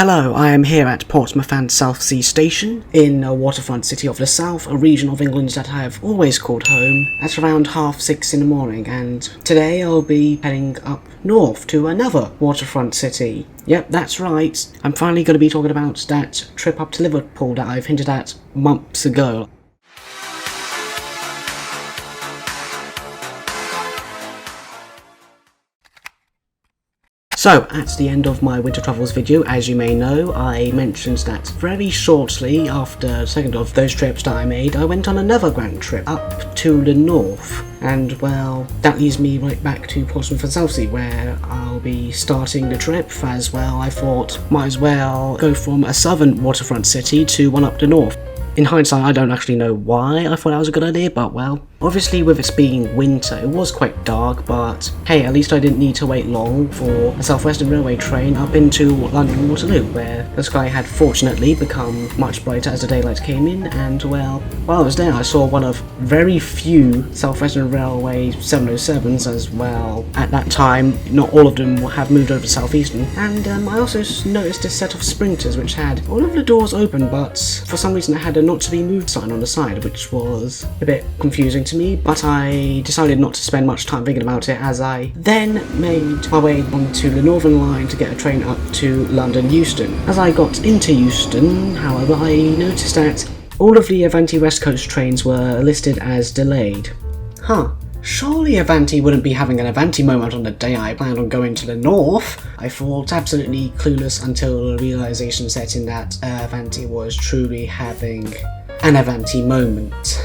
Hello, I am here at Portsmouth and Southsea Station in a waterfront city of the south, a region of England that I have always called home, at around 6:30 in the morning, and today I'll be heading up north to another waterfront city. Yep, that's right, I'm finally going to be talking about that trip up to Liverpool that I've hinted at months ago. So, at the end of my winter travels video, as you may know, I mentioned that very shortly after the second of those trips that I made, I went on another grand trip up to the north. And well, that leads me right back to Portsmouth and Southsea, where I'll be starting the trip. As well, I thought might as well go from a southern waterfront city to one up the north. In hindsight, I don't actually know why I thought that was a good idea, but well, obviously with it being winter, it was quite dark, but hey, at least I didn't need to wait long for a South Western Railway train up into London Waterloo, where the sky had fortunately become much brighter as the daylight came in, and well, while I was there I saw one of very few South Western Railway 707s as well. At that time, not all of them have moved over to South Eastern, and I also noticed a set of sprinters which had all of the doors open, but for some reason it had a not to be moved sign on the side, which was a bit confusing to me, but I decided not to spend much time thinking about it, as I then made my way onto the Northern Line to get a train up to London Euston. As I got into Euston, however, I noticed that all of the Avanti West Coast trains were listed as delayed. Surely Avanti wouldn't be having an Avanti moment on the day I planned on going to the north. I thought, absolutely clueless until the realisation set in that Avanti was truly having an Avanti moment.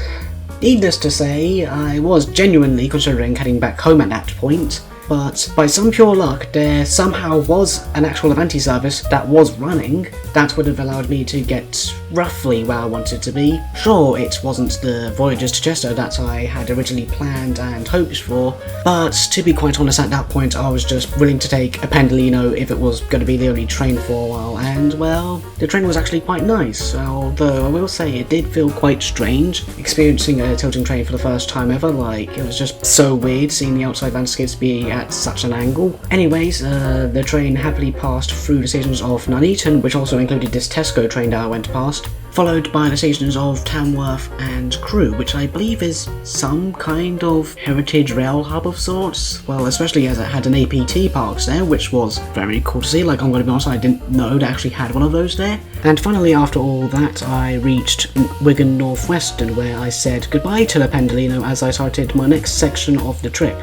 Needless to say, I was genuinely considering heading back home at that point, but by some pure luck there somehow was an actual Avanti service that was running that would have allowed me to get roughly where I wanted to be. Sure, it wasn't the voyages to Chester that I had originally planned and hoped for, but to be quite honest, at that point I was just willing to take a Pendolino if it was going to be the only train for a while, and well, the train was actually quite nice, although I will say it did feel quite strange experiencing a tilting train for the first time ever. Like, it was just so weird seeing the outside landscapes being at such an angle. Anyways, the train happily passed through the stations of Nuneaton, which also included this Tesco train that I went past, followed by the stations of Tamworth and Crewe, which I believe is some kind of heritage rail hub of sorts. Well, especially as it had an APT parks there, which was very cool to see. Like, I'm going to be honest, I didn't know they actually had one of those there. And finally, after all that, I reached Wigan North Western, where I said goodbye to the Pendolino as I started my next section of the trip,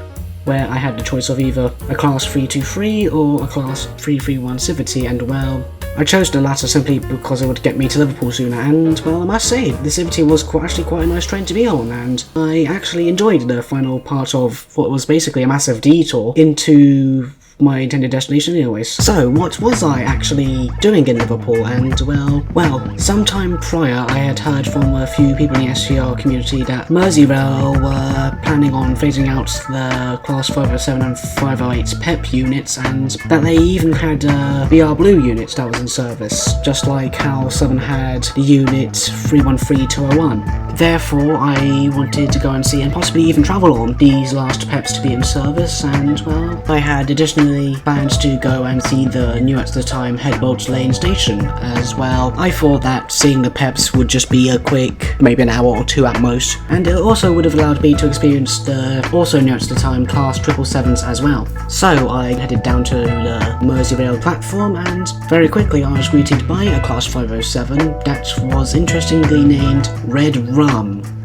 where I had the choice of either a Class 323 or a Class 331 Civity, and well, I chose the latter simply because it would get me to Liverpool sooner, and well, I must say, the Civity was actually quite a nice train to be on, and I actually enjoyed the final part of what was basically a massive detour into my intended destination anyways. So, what was I actually doing in Liverpool? And well, sometime prior I had heard from a few people in the SGR community that Merseyrail were planning on phasing out the Class 507 and 508 PEP units, and that they even had a BR Blue unit that was in service, just like how Southern had the unit 313-201. Therefore, I wanted to go and see and possibly even travel on these last PEPs to be in service, and well, I had additionally planned to go and see the new at the time Headbolts Lane station as well. I thought that seeing the PEPs would just be a quick, maybe an hour or two at most, and it also would have allowed me to experience the also new at the time Class 777s as well. So I headed down to the Merseyrail platform, and very quickly I was greeted by a Class 507 that was interestingly named Red Rum.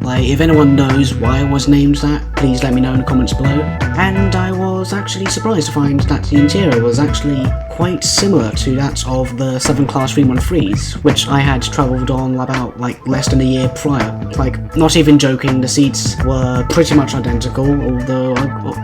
Like, if anyone knows why it was named that, please let me know in the comments below. And I was actually surprised to find that the interior was actually quite similar to that of the Southern Class 313s, which I had travelled on about less than a year prior. Like, not even joking, the seats were pretty much identical, although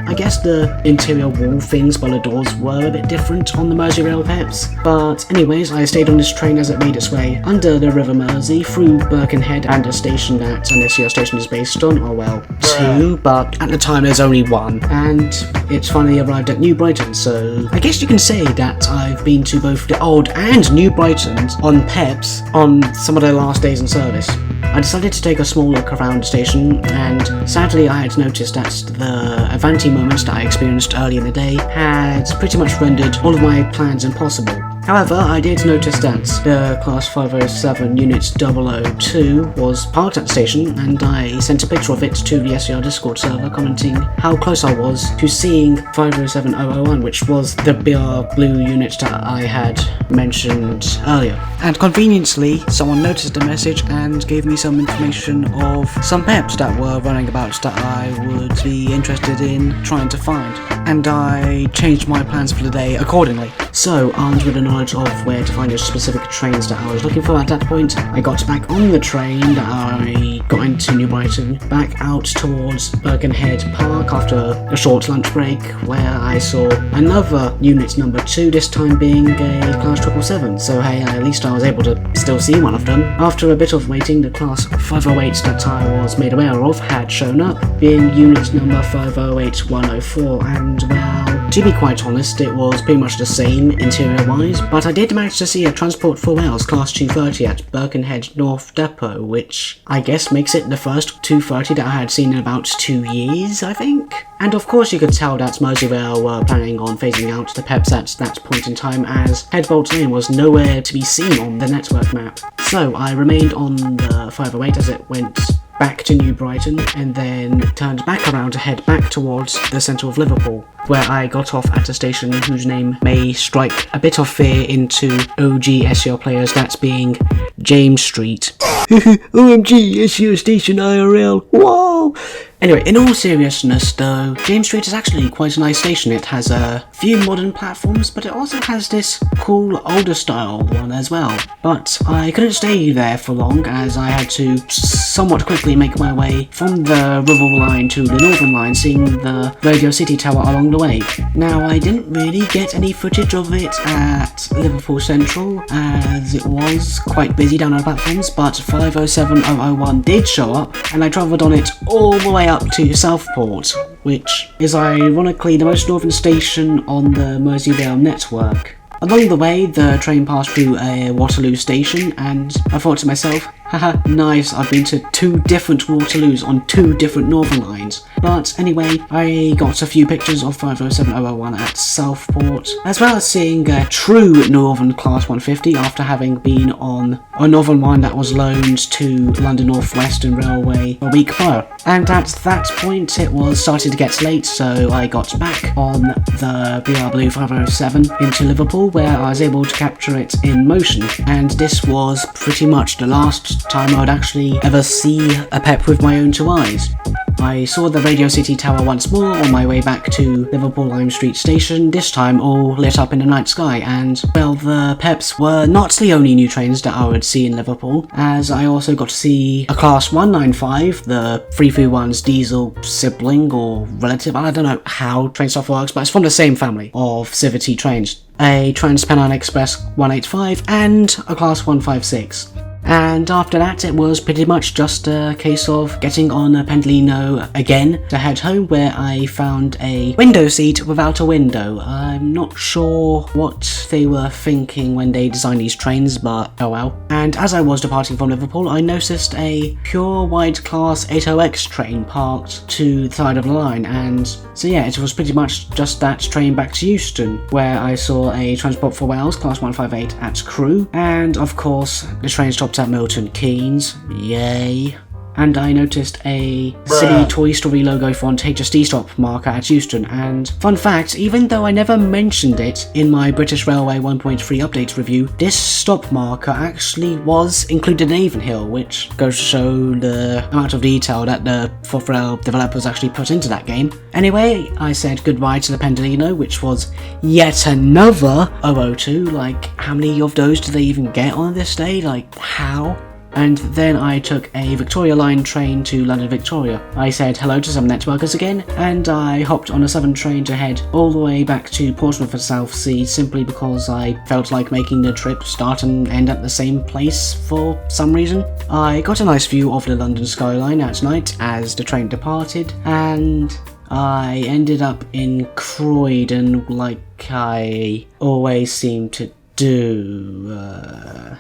I guess the interior wall things by the doors were a bit different on the Merseyrail PEPs. But anyways, I stayed on this train as it made its way under the River Mersey, through Birkenhead and a station that an SGR station is based on, or well, two, but at the time there's only one, and it's finally arrived at New Brighton, so I guess you can say that I've been to both the old and New Brightons on PEPs on some of their last days in service. I decided to take a small look around the station, and sadly I had noticed that the Avanti moments that I experienced early in the day had pretty much rendered all of my plans impossible. However, I did notice that the Class 507 Unit 002 was parked at the station, and I sent a picture of it to the SER Discord server commenting how close I was to seeing 507001, which was the BR Blue unit that I had mentioned earlier. And conveniently, someone noticed the message and gave me some information of some PEPs that were running about that I would be interested in trying to find. And I changed my plans for the day accordingly. So, armed with the knowledge of where to find the specific trains that I was looking for at that point, I got back on the train that I got into New Brighton, back out towards Birkenhead Park after a short lunch break, where I saw another unit number 2, this time being a Class 777, so hey, at least I was able to still see one of them. After a bit of waiting, the Class 508 that I was made aware of had shown up, being unit number 508104, and well, to be quite honest, it was pretty much the same interior-wise, but I did manage to see a Transport for Wales Class 230 at Birkenhead North Depot, which I guess makes it the first 230 that I had seen in about 2 years, I think. And of course you could tell that Merseyrail were planning on phasing out the PEPs at that point in time, as Headbolt Lane was nowhere to be seen on the network map. So I remained on the 508 as it went back to New Brighton, and then turned back around to head back towards the centre of Liverpool, where I got off at a station whose name may strike a bit of fear into OG SEO players, that being James Street. OMG, SEO station IRL, wow! Anyway, in all seriousness though, James Street is actually quite a nice station. It has a few modern platforms, but it also has this cool older style one as well. But I couldn't stay there for long, as I had to somewhat quickly make my way from the River line to the Northern line, seeing the Radio City Tower along the way. Now, I didn't really get any footage of it at Liverpool Central, as it was quite busy down on the platforms, but 507001 did show up, and I travelled on it all the way up to Southport, which is ironically the most northern station on the Merseyrail network. Along the way, the train passed through a Waterloo station, and I thought to myself, haha, nice, I've been to 2 different Waterloos on 2 different Northern lines. But anyway, I got a few pictures of 507001 at Southport, as well as seeing a true Northern Class 150 after having been on a Northern one that was loaned to London North Western Railway a week prior. And at that point it was starting to get late, so I got back on the BR Blue 507 into Liverpool, where I was able to capture it in motion, and this was pretty much the last time I would actually ever see a PEP with my own 2 eyes. I saw the Radio City Tower once more on my way back to Liverpool Lime Street Station, this time all lit up in the night sky, and well, the PEPs were not the only new trains that I would see in Liverpool, as I also got to see a Class 195, the 331's diesel sibling or relative, I don't know how train stuff works, but it's from the same family of Civity trains, a Trans-Pennine Express 185, and a Class 156. And after that, it was pretty much just a case of getting on a Pendolino again to head home, where I found a window seat without a window. I'm not sure what they were thinking when they designed these trains, but oh well. And as I was departing from Liverpool, I noticed a pure white Class 80X train parked to the side of the line, and so yeah, it was pretty much just that train back to Euston, where I saw a Transport for Wales Class 158 at Crewe, and of course the train stopped at Milton Keynes, yay. And I noticed a silly Toy Story logo font HSD stop marker at Euston, and fun fact, even though I never mentioned it in my British Railway 1.3 update review, this stop marker actually was included in Avonhill, which goes to show the amount of detail that the 4th Rail developers actually put into that game. Anyway, I said goodbye to the Pendolino, which was yet another 002, like how many of those do they even get on this day, like how? And then I took a Victoria Line train to London Victoria. I said hello to some networkers again, and I hopped on a Southern train to head all the way back to Portsmouth for Southsea, simply because I felt like making the trip start and end at the same place for some reason. I got a nice view of the London skyline at night as the train departed, and I ended up in Croydon like I always seem to do.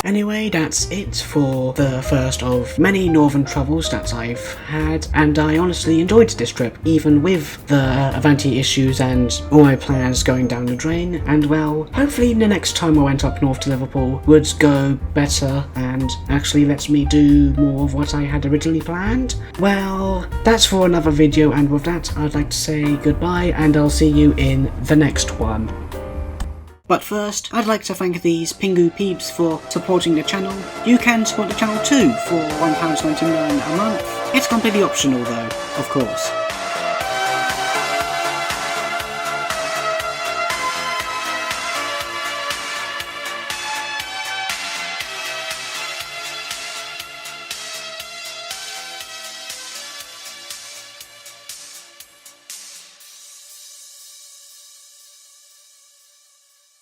Anyway, that's it for the first of many northern travels that I've had, and I honestly enjoyed this trip, even with the Avanti issues and all my plans going down the drain. And well, hopefully the next time I went up north to Liverpool would go better and actually lets me do more of what I had originally planned. Well, that's for another video, and with that I'd like to say goodbye, and I'll see you in the next one. But first, I'd like to thank these Pingu peeps for supporting the channel. You can support the channel too for £1.99 a month. It's completely optional though, of course.